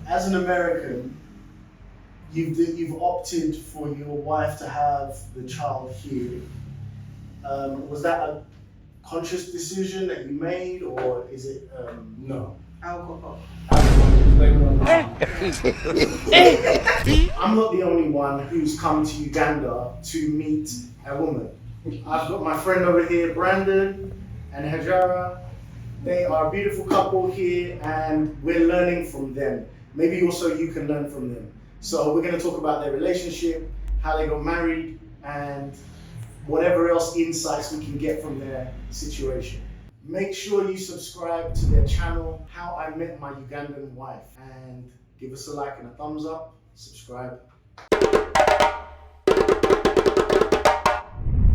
as an American, you've opted for your wife to have the child here. Was that a conscious decision that you made, or is it? No. Alcohol. I'm not the only one who's come to Uganda to meet a woman. I've got my friend over here, Brandon and Hajarah. They are a beautiful couple here, and we're learning from them. Maybe also you can learn from them. So we're going to talk about their relationship, how they got married, and whatever else insights we can get from their situation. Make sure you subscribe to their channel, How I Met My Ugandan Wife, and give us a like and a thumbs up, subscribe.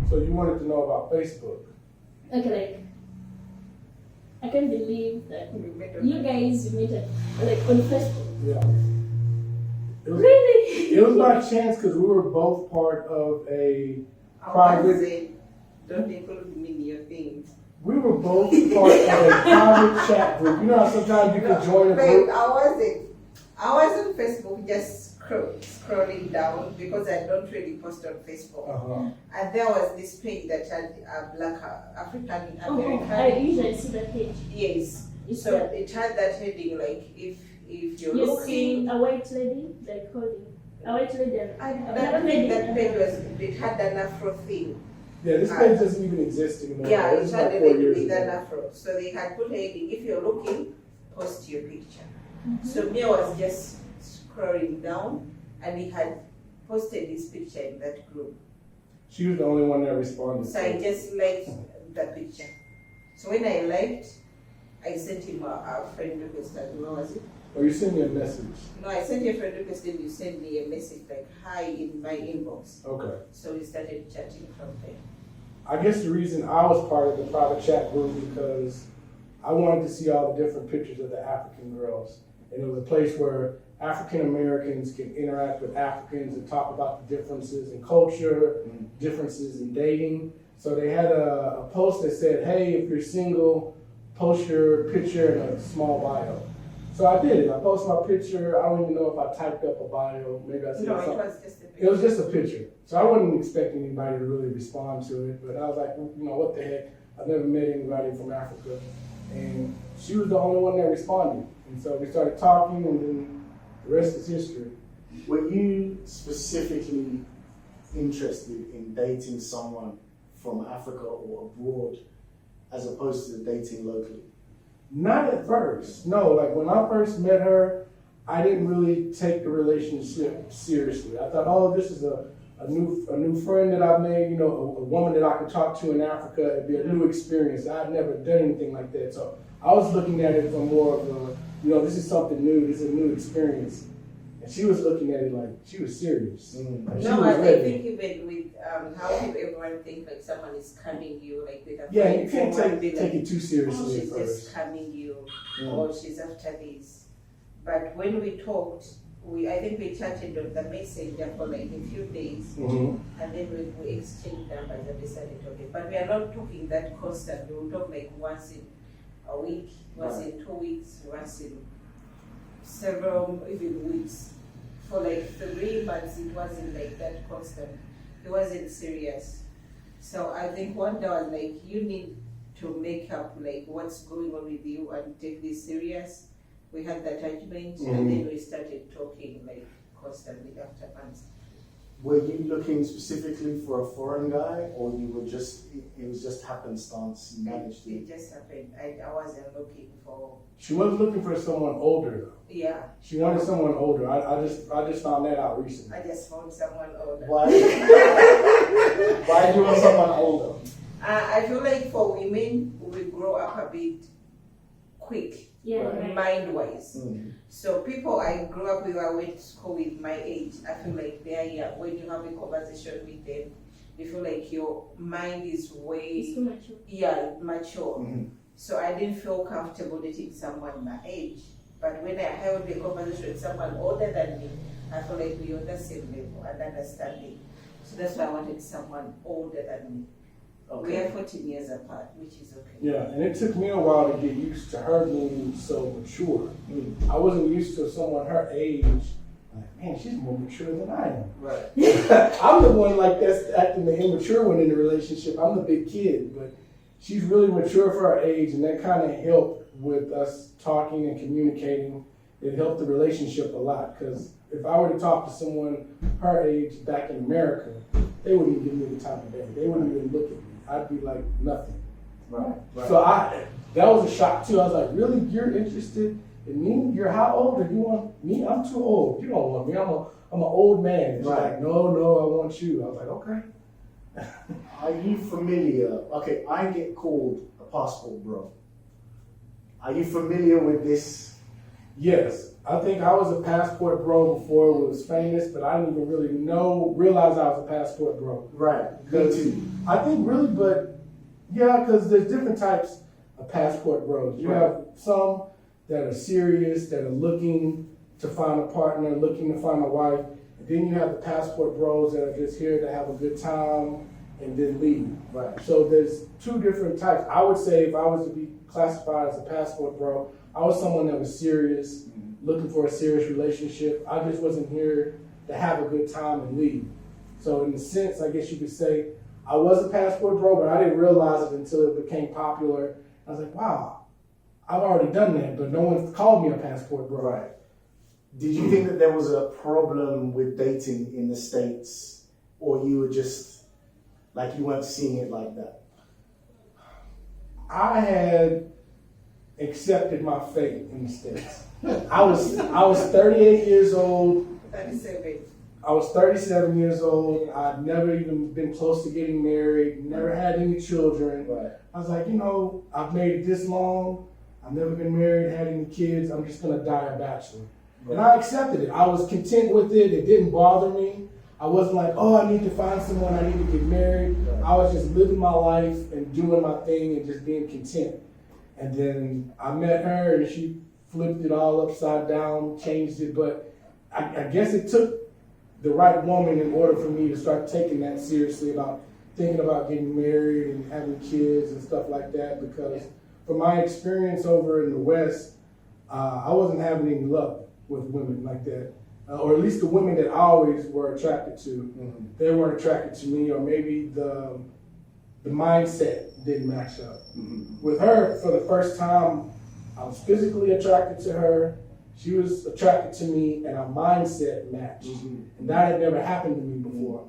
So you wanted to know about Facebook? Okay, I can't believe that you guys met on Facebook. Yeah. Really? It was by chance because we were both part of a private. Don't include me in your things. We were both part of a private chat group. You know how sometimes you can join a group? I was on Facebook just scrolling down because I don't really post on Facebook. Uh-huh. And there was this page that had a black African American. I usually see that page. Yes. It's So it had that heading like if you're you looking. see a white lady like holding a white lady and That page it had an Afro theme. Yeah, this page doesn't even exist anymore. Yeah, This it is had like a 4 lady years with ago. an Afro. So they had put heading, if you're looking, post your picture. Mm-hmm. So Mia was just scrolling down and he had posted this picture in that group. She was the only one that responded. So I just liked the picture. So when I liked, I sent him a friend request. What was it? Or you sent me a message. No, I sent you a friend request and you sent me a message like hi in my inbox. Okay. So we started chatting from there. I guess the reason I was part of the private chat group because I wanted to see all the different pictures of the African girls. And it was a place where African Americans can interact with Africans and talk about the differences in culture, differences in dating. So they had a post that said, hey, if you're single, post your picture and a small bio. So I did it. I posted my picture. I don't even know if I typed up a bio. Maybe I said No, something. it was just a picture. It was just a picture. So I wasn't expecting anybody to really respond to it, but I was like, you know, what the heck? I've never met anybody from Africa. And she was the only one that responded. And so we started talking, and then the rest is history. Were you specifically interested in dating someone from Africa or abroad as opposed to dating locally? Not at first. No, like when I first met her, I didn't really take the relationship seriously. I thought, oh, this is a new friend that I've made, you know, a woman that I could talk to in Africa. It'd be a new experience. I'd never done anything like that. So I was looking at it from more of a, you know, this is something new. This is a new experience. And she was looking at it like she was serious. Like she No, was I ready. think even with how everyone thinks like someone is scamming you, like with a Yeah, friend, you can't someone be take it too oh, seriously at she's first. just scamming you, or she's after this. But when we talked, I think we chatted on the messenger for like a few days, Mm-hmm. and then we exchanged numbers and we started talking. But we are not talking that constant. We will talk like once in a week, once in 2 weeks, once in several even weeks. For like 3 months, it wasn't like that constant. It wasn't serious. So I think one day I was like, you need to make up like what's going on with you and take this serious. We had that argument, and then we started talking like constantly after months. Were you looking specifically for a foreign guy, or you were just, it was just happenstance, you managed It to? just happened. I wasn't looking for, She was looking for someone older though. yeah, She wanted someone older. I just found that out recently. I just found someone older. Why? Why do you want someone older? I feel like for women, we grow up a bit quick, Yeah, Right. right. mind-wise. So people I grew up with, I went to school with my age, I feel like they are young. When you have a conversation with them, you feel like your mind is It's way, too much. mature. So I didn't feel comfortable dating someone my age. But when I held a conversation with someone older than me, I feel like we are on the same level and understanding. So that's why I wanted someone older than me. We are 14 years apart, which is okay. Yeah, and it took me a while to get used to her being so mature. I wasn't used to someone her age. Like, man, she's more mature than I am. Right. I'm the one like that's acting the immature one in the relationship. I'm the big kid, but she's really mature for her age, and that kind of helped with us talking and communicating. It helped the relationship a lot, because if I were to talk to someone her age back in America, they wouldn't even give me the time of day. They wouldn't even look at me. I'd be like nothing. Right. So that was a shock too. I was like, really, you're interested in me? You're how old? Or you want me? I'm too old. You don't want me. I'm an old man. And she's like, no, I want you. I was like, okay. Are you familiar? Okay, I get called a passport bro. Are you familiar with this? Yes. I think I was a passport bro before it was famous, but I didn't even really realize I was a passport bro. Right. Me too. I think really, but yeah, because there's different types of passport bros. You have some that are serious, that are looking to find a partner, looking to find a wife. And then you have the passport bros that are just here to have a good time and then leave. Right. So there's two different types. I would say if I was to be classified as a passport bro, I was someone that was serious, looking for a serious relationship. I just wasn't here to have a good time and leave. So in a sense, I guess you could say I was a passport bro, but I didn't realize it until it became popular. I was like, wow, I've already done that, but no one's called me a passport bro. Right. Did you think that there was a problem with dating in the States, or you were just, like, you weren't seeing it like that? I had accepted my fate in the States. I was 38 years old. 37. I was 37 years old. I'd never even been close to getting married, never had any children. Right. I was like, I've made it this long. I've never been married, had any kids. I'm just going to die a bachelor. Right. And I accepted it. I was content with it. It didn't bother me. I wasn't like, oh, I need to find someone. I need to get married. Right. I was just living my life and doing my thing and just being content. And then I met her and she flipped it all upside down, changed it. But I guess it took the right woman in order for me to start taking that seriously about thinking about getting married and having kids and stuff like that, because from my experience over in the West, I wasn't having any luck with women like that. Or at least the women that I always were attracted to, they weren't attracted to me, or maybe the mindset didn't match up. With her, for the first time, I was physically attracted to her. She was attracted to me, and our mindset matched. And that had never happened to me before.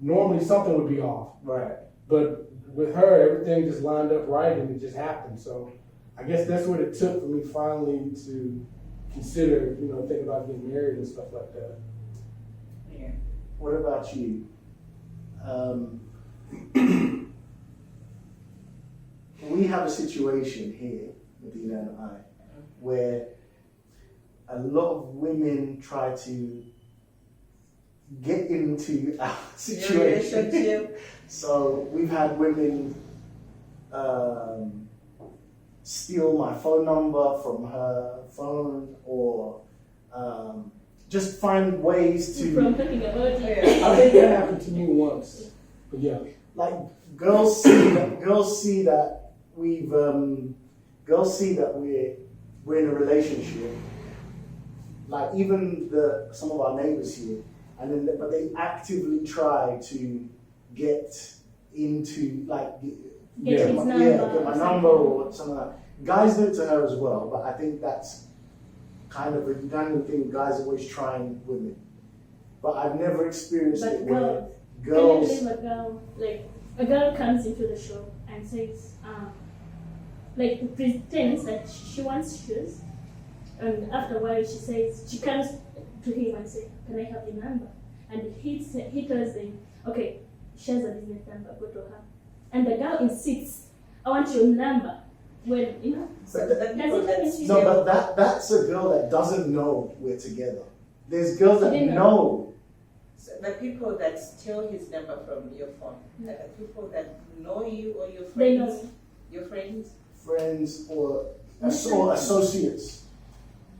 Normally, something would be off. Right. But with her, everything just lined up right, and it just happened. So I guess that's what it took for me finally to consider, think about getting married and stuff like that. Yeah. What about you? We have a situation here, Medina and I, where a lot of women try to get into our situation. Relationship. So we've had women steal my phone number from her phone, or just find ways to. From talking about you. I think that happened to me once. But yeah. Like girls see that we're in a relationship. Like even some of our neighbors here, but they actively try to get into Get my number or something like that. Guys do it to her as well, but I think that's kind of a Ugandan thing. Guys always trying women, but I've never experienced But it where girls. girls. Can you believe a girl comes into the shop and says, pretends that she wants shoes, and after a while she comes to him and says, "Can I have your number?" And he tells them, "Okay, she has a business number, go to her." And the girl insists, "I want your number." When So the people that No, but that's a girl that doesn't know we're together. There's girls that know. So the people that steal his number from your phone, are the people that know you or your friends? They know. Your friends? Friends or associates.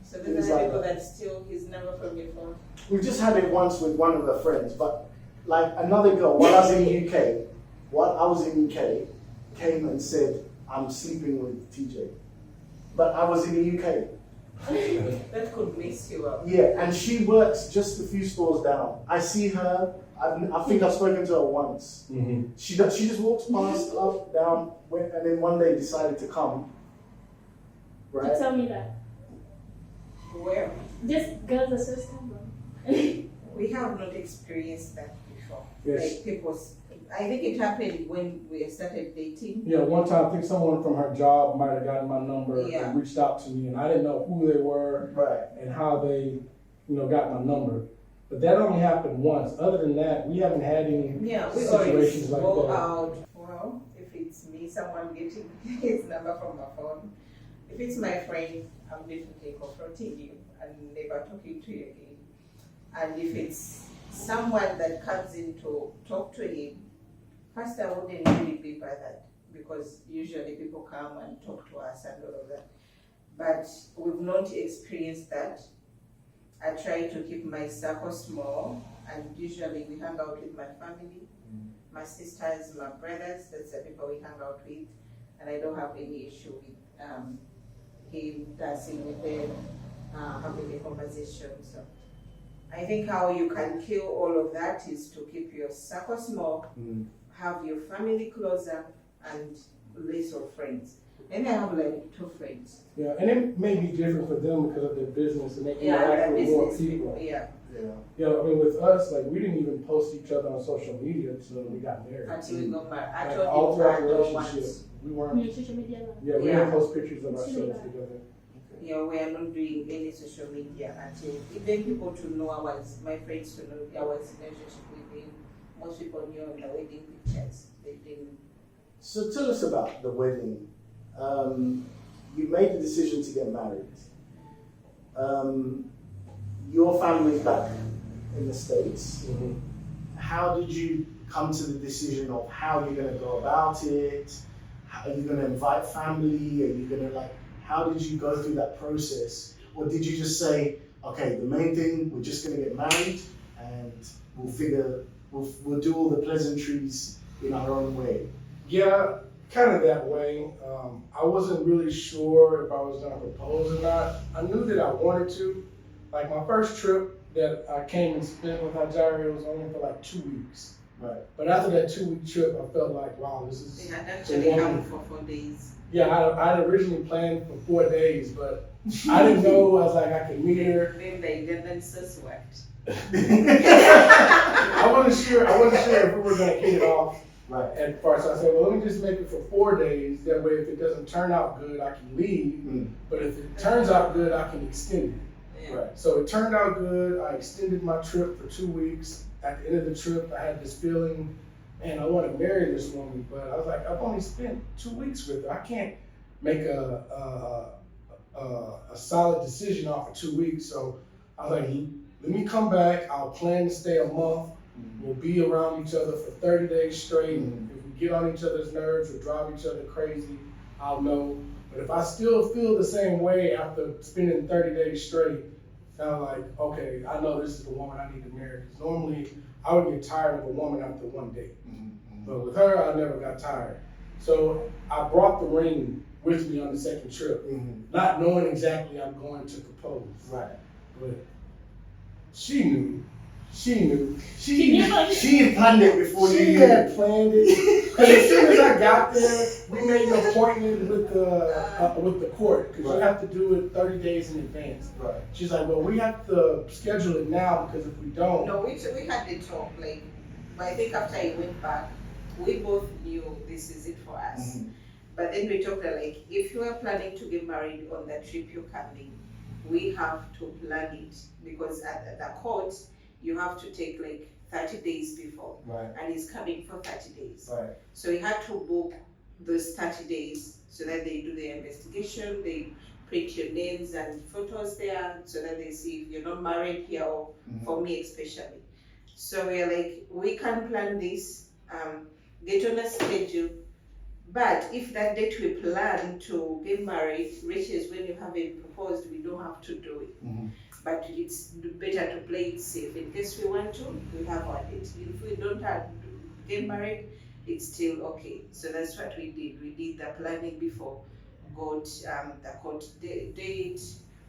So these are the people that steal his number from your phone? We've just had it once with one of her friends, but like another girl, while I was in the UK, while I was in UK, came and said, I'm sleeping with TJ. But I was in the UK. That could mess you up. Yeah, and she works just a few stores down. I see her, I think I've spoken to her once. Mm-hmm. She just walks past, up, down, and then one day decided to come. To Right? tell me that. Where Just girls are so stubborn. we have not experienced that before. Yes. Like people, I think it happened when we started dating. Yeah, one time I think someone from her job might have gotten my number Yeah. and reached out to me, and I didn't know who they were Right. and how they, got my number. But that only happened once. Other than that, we haven't had any Yeah, we always situations like go that. out. Well, if it's me, someone getting his number from my phone. If it's my friend, I'm definitely confronting you and never talking to you again. And if it's someone that comes in to talk to him, first I wouldn't really be by that, because usually people come and talk to us and all of that. But we've not experienced that. I try to keep my circle small, and usually we hang out with my family, my sisters, my brothers. That's the people we hang out with, and I don't have any issue with him dancing with them, having a conversation. So I think how you can kill all of that is to keep your circle small, have your family closer, and less of friends. And I have like 2 friends. Yeah, and it may be different for them because of their business and they Yeah, interact the with more business people. people. Yeah. Yeah. Yeah, I mean, with us, like, we didn't even post each other on social media until we got married. Until we got married. I Like, all told you throughout I the don't relationship, want. we weren't. Social media. Yeah, we Yeah. didn't post pictures of It's really ourselves bad. together. Yeah, we are not doing any social media until even people to know my friends to know I was in a relationship with him. Most people knew on the wedding pictures. They didn't. So tell us about the wedding. You made the decision to get married. Your family's back in the States. Mm-hmm. How did you come to the decision of how you're going to go about it? Are you going to invite family? Are you going to how did you go through that process? Or did you just say, okay, the main thing, we're just going to get married and we'll do all the pleasantries in our own way? Yeah, kind of that way. I wasn't really sure if I was going to propose or not. I knew that I wanted to. Like, my first trip that I came and spent with Hajarah was only for like 2 weeks. Right. But after that 2-week trip, I felt like, wow, this is. They had actually come for 4 days. Yeah, I had originally planned for 4 days, but I didn't know. I was like, I could meet her. Then the Ugandan sis worked. I wasn't sure if we were going to hit it off Right. at first. So I said, well, let me just make it for 4 days. That way, if it doesn't turn out good, I can leave. But if it turns out good, I can extend it. Yeah. Right. So it turned out good. I extended my trip for 2 weeks. At the end of the trip, I had this feeling, man, I want to marry this woman. But I was like, I've only spent 2 weeks with her. I can't make a solid decision off of 2 weeks. So I was like, let me come back. I'll plan to stay a month. We'll be around each other for 30 days straight. If we get on each other's nerves or drive each other crazy, I'll know. But if I still feel the same way after spending 30 days straight, I'm like, okay, I know this is the woman I need to marry. Because normally I would get tired of a woman after 1 date. But with her, I never got tired. So I brought the ring with me on the second trip, not knowing exactly I'm going to propose. Right. But she knew. She knew. She had planned it before She you had planned it. Because as soon as I got there, we made an appointment with the court. Because you have to do it 30 days in advance. Right. She's like, well, we have to schedule it now because if we don't. No, we had the talk, like, but I think after I went back, we both knew this is it for us. But then we talked like, if you are planning to get married on the trip you're coming, we have to plan it, because at the court, you have to take like 30 days before, Right. and it's coming for 30 days. Right. So we had to book those 30 days so that they do the investigation, they print your names and photos there so that they see if you're not married here, or for me especially. So we're like, we can plan this, get on a schedule, but if that date we plan to get married reaches when you haven't proposed, we don't have to do it. But it's better to play it safe. In case we want to, we have our date. If we don't have to get married, it's still okay. So that's what we did. We did the planning before, got the court date.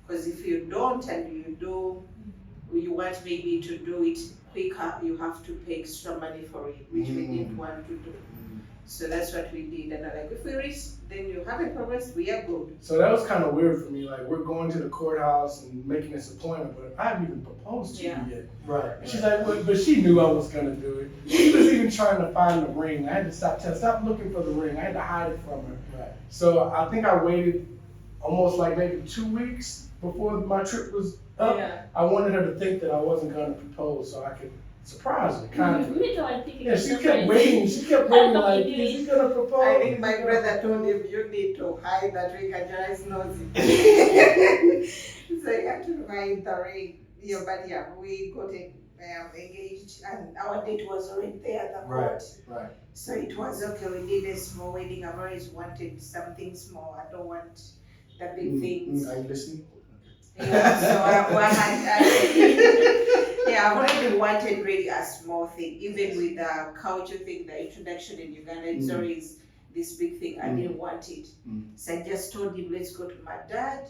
Because if you don't and you want maybe to do it quicker, you have to pay extra money for it, which we didn't want to do. So that's what we did. And I'm like, if we reach, then you have a progress, we are good. So that was kind of weird for me. Like, we're going to the courthouse and making this appointment, but I haven't even proposed to you yet. Right. And she's like, but she knew I was gonna do it. She was even trying to find the ring. I had to stop looking for the ring. I had to hide it from her. Right. So I think I waited almost like maybe 2 weeks before my trip was up. Yeah. I wanted her to think that I wasn't gonna propose so I could surprise her, kind of. Me too, I think Yeah, she kept waiting. She kept waiting like, How is he gonna propose? I think my brother told him, you need to hide that ring. Hajarah is nosy. So you have to hide the ring. Yeah, but yeah, we got engaged and our date was already there at the court. Right. So it was okay. We did a small wedding. I've always wanted something small. I don't want the big things. Are you listening? Yeah, so I've already wanted really a small thing. Even with the culture thing, the introduction in Uganda, it's always this big thing. I didn't want it. So I just told him, let's go to my dad.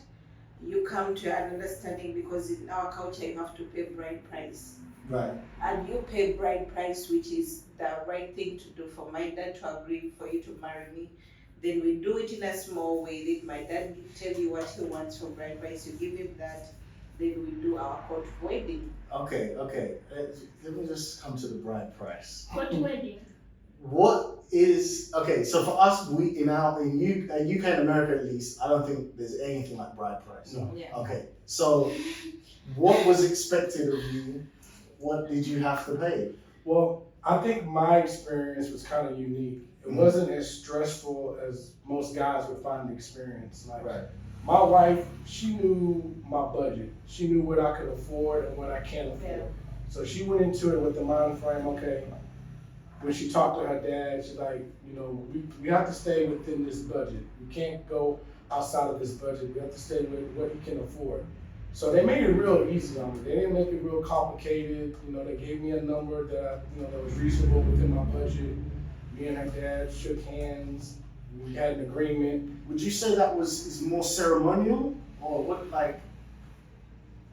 You come to an understanding because in our culture you have to pay bride price. Right. And you pay bride price, which is the right thing to do for my dad to agree for you to marry me. Then we do it in a small way. Let my dad tell you what he wants for bride price. You give him that. Then we do our court wedding. Okay. Let me just come to the bride price. What wedding? What is okay? So for us, in UK and America at least, I don't think there's anything like bride price. No. Yeah. Okay. So, what was expected of you? What did you have to pay? Well, I think my experience was kind of unique. It wasn't as stressful as most guys would find the experience. Like, my wife, she knew my budget. She knew what I could afford and what I can't afford. Yeah. So she went into it with the mind frame, okay, when she talked to her dad, she's like, we have to stay within this budget. We can't go outside of this budget. We have to stay with what he can afford. So they made it real easy on me. They didn't make it real complicated. They gave me a number that that was reasonable within my budget. Me and her dad shook hands. We had an agreement. Would you say that is more ceremonial, or what? Like,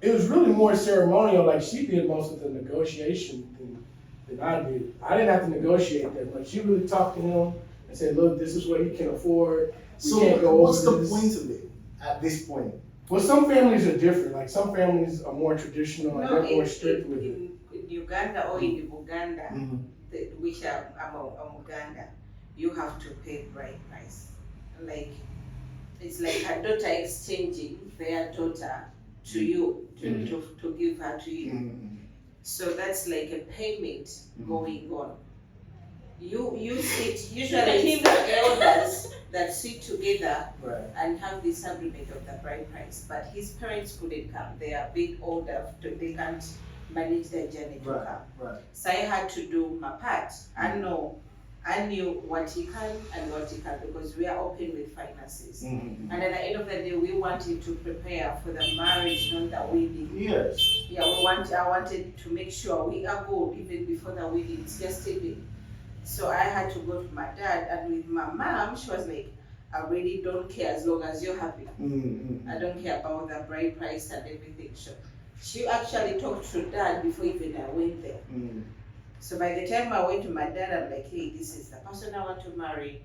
It was really more ceremonial. Like, she did most of the negotiation thing than I did. I didn't have to negotiate that much. She really talked to him and said, "Look, this is what he can afford. so can't go what's over the this." point of it at this point? Well, some families are different. Like, some families are more traditional and No, they're more strict with it. in Uganda or in Uganda, Mm-hmm. which I'm Uganda, you have to pay bride price. Like, it's like a daughter exchanging their daughter to you, to give her to you. Mm-hmm. So that's like a payment going on. You sit, usually it's the elders that sit together Right. and have this agreement of the bride price. But his parents couldn't come. They are a bit older, they can't manage their journey to come. Right. So I had to do my part. I knew what he can and what he can't because we are open with finances. Mm-hmm. And at the end of the day, we wanted to prepare for the marriage, not the wedding. Yes. Yeah, I wanted to make sure we are good even before the wedding. It's just a day. So I had to go to my dad, and with my mom, she was like, I really don't care as long as you're happy. Mm-hmm. I don't care about the bride price and everything. So she actually talked to dad before even I went there. Mm-hmm. So by the time I went to my dad, I'm like, hey, this is the person I want to marry.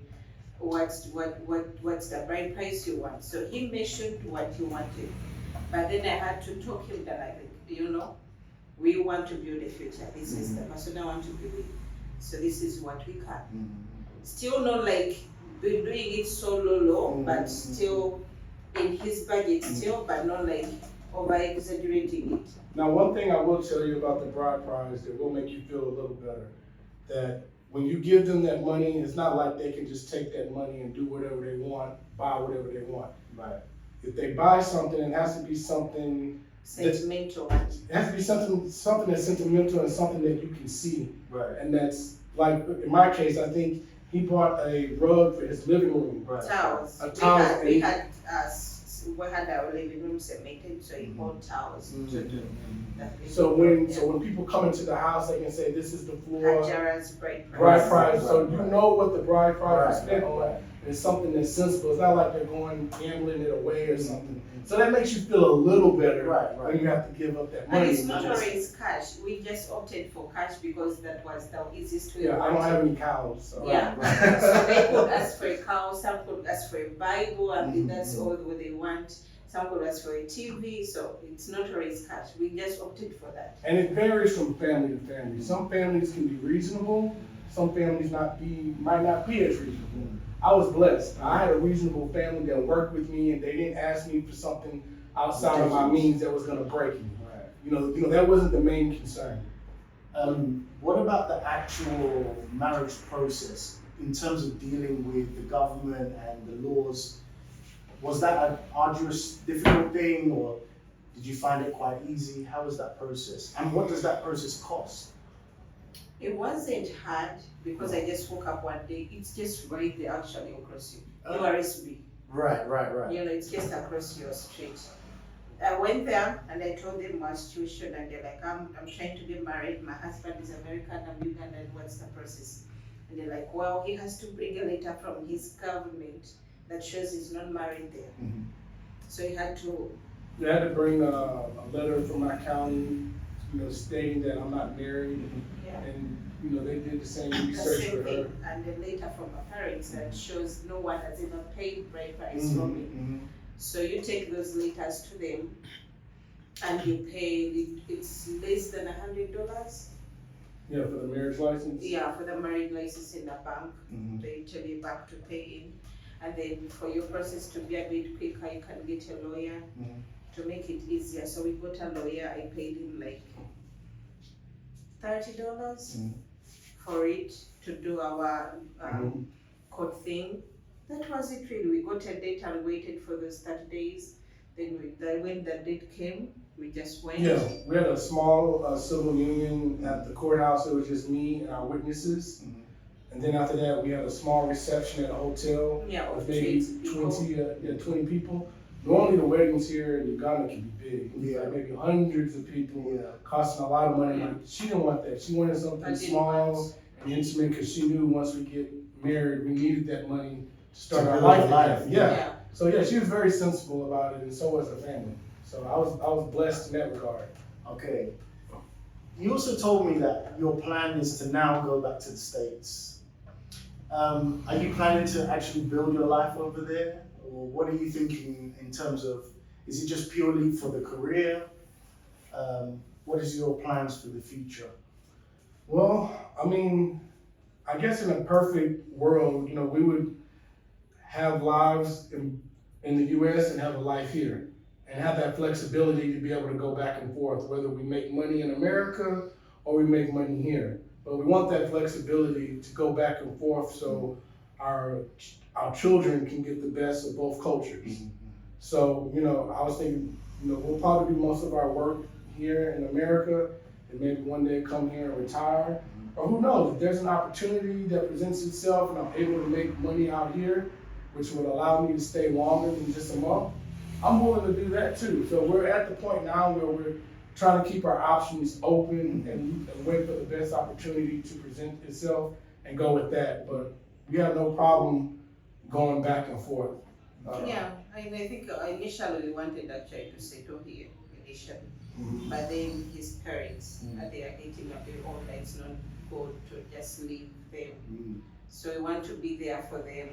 What's the bride price you want? So he mentioned what he wanted. But then I had to talk him that I think, we want to build a future. This is the person I want to be with. So this is what we can. Mm-hmm. Still not like doing it so low, but still in his budget still, but not like over exaggerating it. Now, one thing I will tell you about the bride price that will make you feel a little better, that when you give them that money, it's not like they can just take that money and do whatever they want, buy whatever they want. Right. If they buy something, it has to be something Sentimental. It has to be something that's sentimental and something that you can see. Right. And that's, like, in my case, I think he bought a rug for his living room. Right. Towels. A towel. We had we had our living room cemented, so he bought towels to do that. So when people come into the house, they can say, this is the floor, Hajarah's bride bride price. price. So you know what the bride price is Right, spent on. It's something that's sensible. It's not like they're going gambling it away or something. So that makes you feel a little better when you have to give up that And money. it's not always cash. We just opted for cash because that was the easiest way. Yeah, I don't have any cows. So. Yeah. So they could ask for a cow, some could ask for a Bible, and that's all they want. Some could ask for a TV, so it's not always cash. We just opted for that. And it varies from family to family. Some families can be reasonable. Some families might not be as reasonable. I was blessed. I had a reasonable family that worked with me, and they didn't ask me for something outside of my means that was going to break me. Right. You know, that wasn't the main concern. What about the actual marriage process in terms of dealing with the government and the laws? Was that an arduous, difficult thing, or did you find it quite easy? How was that process? And what does that process cost? It wasn't hard because I just woke up one day. It's just right there actually across you. URSB. Right. You know, it's just across your street. I went there and I told them my situation, and they're like, I'm trying to get married. My husband is American, I'm Ugandan. What's the process? And they're like, well, he has to bring a letter from his government that shows he's not married there. Mhm. So he had to. They had to bring a letter from my county, stating that I'm not married. Yeah. And, they did the same The research same for her. thing, and the letter from my parents that shows no one has ever paid bride price for me. So you take those letters to them, and you pay. It's less than $100. Yeah, for the marriage license. Yeah, for the marriage license in the bank, they tell you back to pay in, and then for your process to be a bit quicker, you can get a lawyer to make it easier. So we got a lawyer. I paid him like $30 for it to do our court thing. That was it really. We got a date and waited for those 30 days. Then when the date came, we just went. Yeah, we had a small civil union at the courthouse. It was just me and our witnesses. And then after that, we had a small reception at a hotel. Yeah, with of maybe 20 people. Normally the weddings here in Uganda can be big. Yeah. Like maybe hundreds of people, costing a lot of money. Yeah. She didn't want that. She wanted something small and intimate because she knew once we get married, we needed that money to start our life. Yeah. So yeah, she was very sensible about it, and so was her family. So I was blessed in that regard. Okay. You also told me that your plan is to now go back to the States. Are you planning to actually build your life over there? Or what are you thinking in terms of, is it just purely for the career? What is your plans for the future? Well, I mean, I guess in a perfect world, we would have lives in the U.S. and have a life here, and have that flexibility to be able to go back and forth, whether we make money in America or we make money here. But we want that flexibility to go back and forth so our children can get the best of both cultures. So, I was thinking, we'll probably do most of our work here in America, and maybe one day come here and retire. Or who knows, if there's an opportunity that presents itself and I'm able to make money out here, which would allow me to stay longer than just a month, I'm willing to do that too. So we're at the point now where we're trying to keep our options open and wait for the best opportunity to present itself and go with that. But we have no problem going back and forth. I think initially we wanted actually to settle here initially, but then his parents, they are getting a bit older. It's not good to just leave them. So we want to be there for them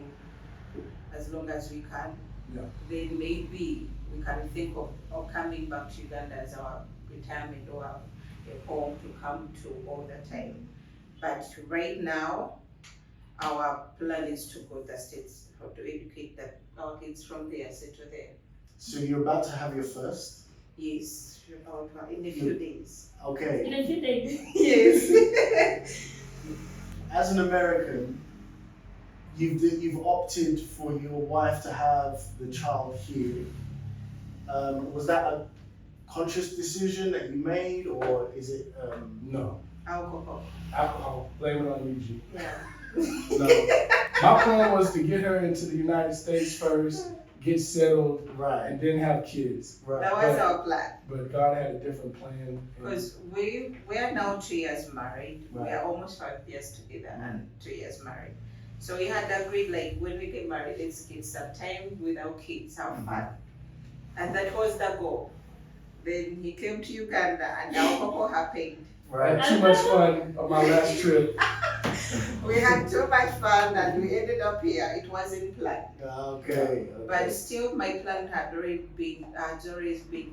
as long as we can. Yeah. Then maybe we can think of coming back to Uganda as our retirement or a home to come to all the time. But right now, our plan is to go to the States, how to educate our kids from there, settle there. So you're about to have your first? Yes, in a few days. Okay. In a few days. Yes. As an American, you've opted for your wife to have the child here. Was that a conscious decision that you made, or is it? No. Alcohol. Blame it on you, G. Yeah. No. My plan was to get her into the United States first, get settled, Right. and then have kids. Right. That was our plan. But God had a different plan. Because we are now 2 years married. We Right. are almost 5 years together and 2 years married. So we had agreed, like, when we get married, let's get some time with our kids, have fun. And that was the goal. Then he came to Uganda and our couple happened. I Right. had too much fun on my last trip. We had too much fun and we ended up here. It wasn't planned. Okay. But still, my plan had always been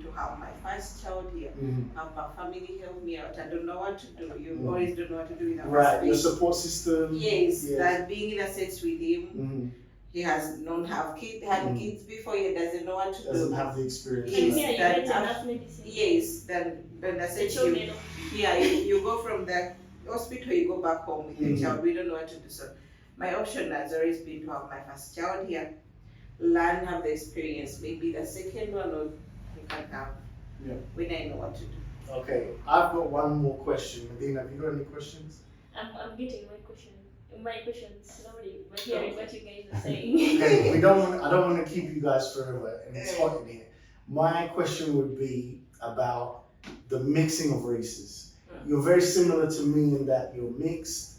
to have my first child here. Have my family help me out. I don't know what to do. You always don't know what to do in a Right. Your space. support system. Yes, Yes. that being in a sense with him, he has had kids before. He doesn't know what to Doesn't do. have the experience. Yes. And here you that get af- enough medicine. Yes, then I The said children. you go from the hospital, you go back home with the child. We don't know what to do. So my option has always been to have my first child here, learn, have the experience. Maybe the second one, or you can have when I know what to do. Okay. I've got one more question. Medina, have you got any questions? I'm getting my questions slowly, but hearing what you guys are saying. Okay. I don't want to keep you guys forever, and it's hot in here. My question would be about the mixing of races. You're very similar to me in that you're mixed.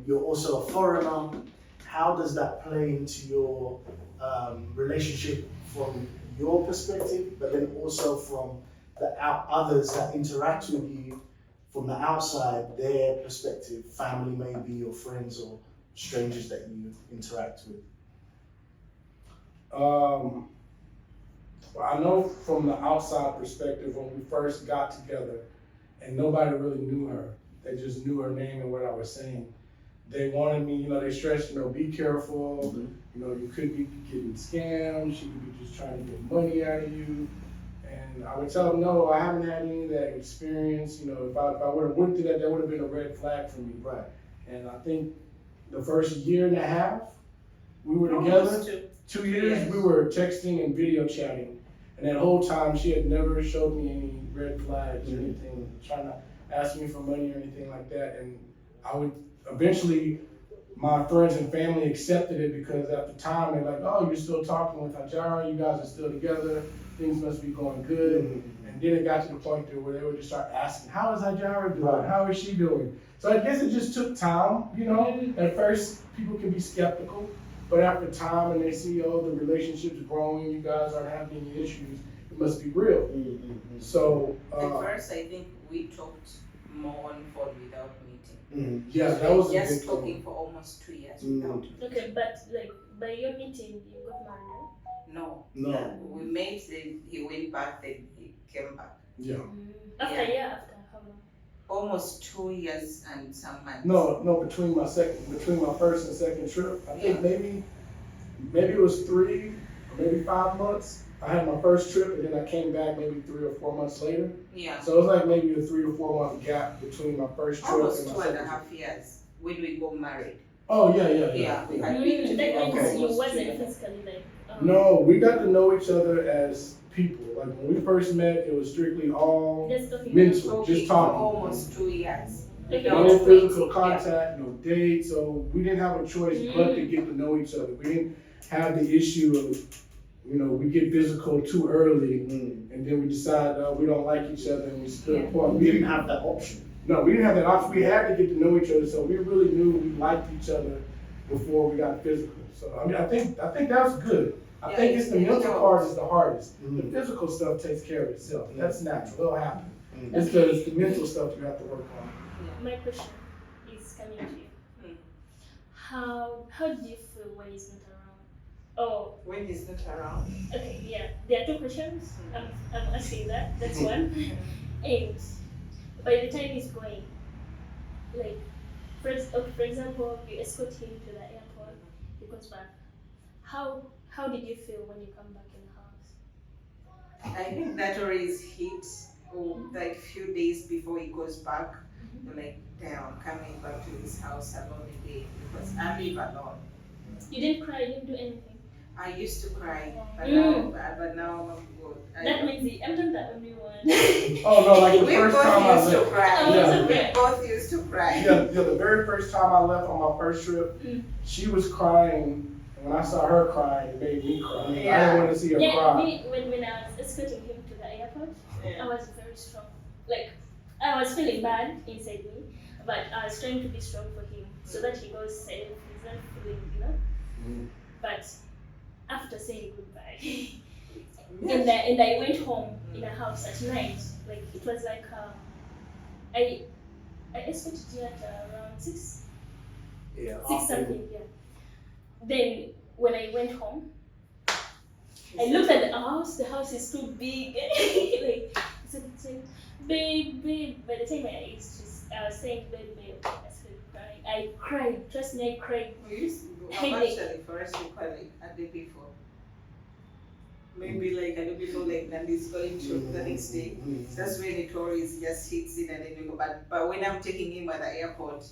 You're also a foreigner. How does that play into your relationship from your perspective, but then also from the others that interact with you from the outside, their perspective, family maybe, or friends or strangers that you interact with? Well, I know from the outside perspective, when we first got together and nobody really knew her, they just knew her name and what I was saying. They wanted me, they stressed, be careful, you could be getting scammed, she could be just trying to get money out of you. And I would tell them, no, I haven't had any of that experience. If I would have went through that, that would have been a red flag for me. Right. And I think the first year and a half we were together, Almost 2 years, we were texting and video chatting. And that whole time she had never showed me any red flags or anything, trying to ask me for money or anything like that. And I would eventually, my friends and family accepted it because at the time they're like, oh, you're still talking with Hajarah, you guys are still together, things must be going good. And then it got to the point there where they would just start asking, how is Hajarah doing? Right. How is she doing? So I guess it just took time, At first people can be skeptical, but after time and they see, the relationship's growing, you guys aren't having any issues, it must be real. So, At first, I think we talked more on phone without meeting. yeah, that was a Just big talking thing. for almost 2 years without meeting. Okay, but like by your meeting, you got married. No. No. Yeah, we met, then he went back, then he came back. Yeah. After a year, after how long? Almost 2 years and some months. No, between my first and second trip, I think maybe it was 3 or maybe 5 months. I had my first trip and then I came back maybe 3 or 4 months later. Yeah. So it was like maybe a 3 or 4 month gap between my first trip Almost and two my and a second half trip. years when we got married. Oh yeah. Yeah, we had been That together means you almost 2 wasn't years. physically like. No, we got to know each other as people. Like when we first met, it was strictly all Just talking. mental, just For talking. almost 2 years. Okay. No Without physical meeting. contact, no dates, so we didn't have a choice but to get to know each other. We didn't have the issue of, we get physical too early and then we decide we don't like each other and we split apart. We didn't have that option. No, we didn't have that option. We had to get to know each other, so we really knew we liked each other before we got physical. So I think that was good. I think it's the mental part is the hardest. The physical stuff takes care of itself. That's natural. It'll happen. It's the mental stuff you have to work on. My question is coming to you. How did you feel when he's not around? Oh, When he's not around. okay, yeah. There are 2 questions. I'm asking that. That's one. And by the time he's going, like, for example, you escort him to the airport, he goes back. How did you feel when you come back in the house? I think that always hit, like few days before he goes back. You're like, damn, I'm coming back to this house alone again because I live alone. You didn't cry, you didn't do anything. I used to cry, but Mm. now I'm good. That means I'm not the only one. Oh no, like the We first time I both used to left. cry. Yeah. We both used to cry. Yeah, the very first time I left on my first trip, she was crying And when I saw her crying, it made me cry. I Yeah. didn't want to see her Yeah, cry. me, when I was escorting him to the airport, Yeah. I was very strong. Like, I was feeling bad inside me, but I was trying to be strong for him so that he goes safe, he's not feeling, Mm. But after saying goodbye, and I went home in a house at night. Like, it was like, I escorted you at around 6 Yeah. something, yeah. Then, when I went home, I looked at the house is too big. Like, it's like, babe. By the time I was saying, babe, I started crying. I cried. Trust me, I cried. Actually, for us, we call it a day before. Maybe like a day before, like Nandy's going to the next day. That's when the tourist just hits in and then you go. But when I'm taking him at the airport,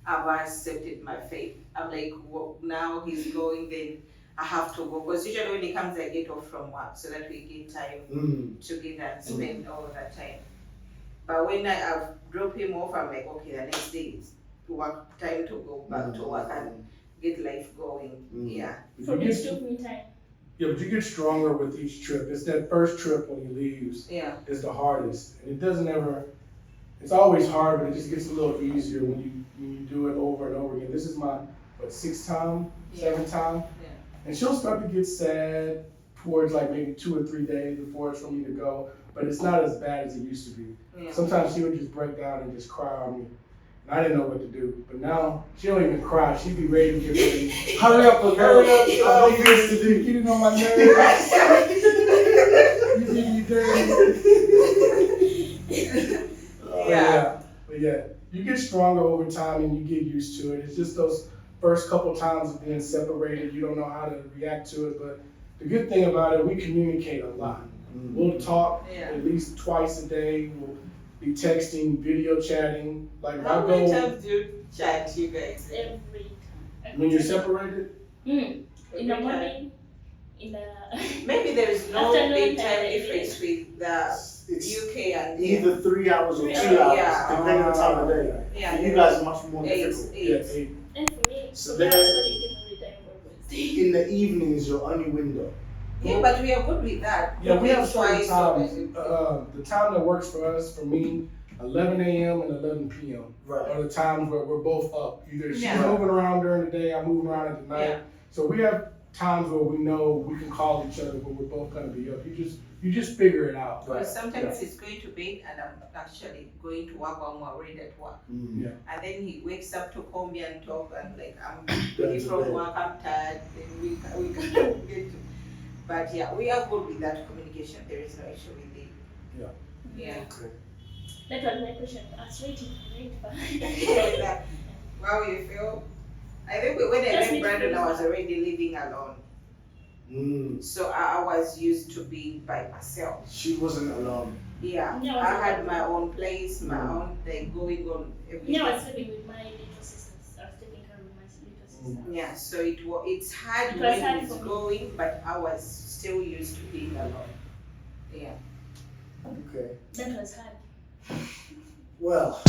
I've accepted my fate. I'm like, well, now he's going, then I have to go. Because usually when he comes, I get off from work so that we get time together and spend all that time. But when I've dropped him off, I'm like, okay, the next day is work time to go back to work and get life going. Yeah. For me, it took me time. Yeah, but you get stronger with each trip. It's that first trip when he leaves Yeah. is the hardest. And it doesn't ever, it's always hard, but it just gets a little easier when you do it over and over again. This is my, sixth time, seventh time? Yeah. And she'll start to get sad towards like maybe 2 or 3 days before it's for me to go, but it's not as bad as it used to be. Yeah. Sometimes she would just break down and just cry on me. And I didn't know what to do. But now she don't even cry. She'd be ready to get ready. Hurry up, girl. I know you used to do. Getting on my nerves. You did me dirty. But yeah, you get stronger over time and you get used to it. It's just those first couple times of being separated, you don't know how to react to it. But the good thing about it, we communicate a lot. We'll talk at least twice a day. We'll be texting, video chatting. Like How many times do you chat, you guys? Every time. When you're separated? In the morning, in the Maybe there is no Afternoon big time and difference with the It's UK and here. either 3 hours or 2 Yeah. hours, Yeah. depending on the time of day. Yeah, For you guys, much more eight. difficult. Yeah, 8. and for me, So I then- was calling him every time always. In the evening is your only window. Yeah, but we are good with that. Yeah, we have certain twice times. or The time that works for us, for me, 11 a.m. and 11 p.m. Right. are the times where we're both up. Either she's Yeah. moving around during the day, I'm moving around at the night. Yeah. So we have times where we know we can call each other, but we're both gonna be up. You just figure it out. Because sometimes he's going to bed and I'm actually going to work or I'm already at work. Yeah. And then he wakes up to call me and talk and like I'm Going ready to from bed. work, I'm tired, then we can get to. But yeah, we are good with that communication. There is no issue with it. Yeah. Yeah. Okay. That was my question. I was waiting for it, but Like, how you feel? I think when I Just met Brandon, I was because- already living alone. So I was used to being by myself. She wasn't alone. Yeah, Yeah, I had my own place, my own thing going on everything. yeah, I was living with my little sisters. I was taking care of my little sister. Yeah, so it's hard It was when hard it's for me. going, but I was still used to being alone. Yeah. Okay. That was hard. Well.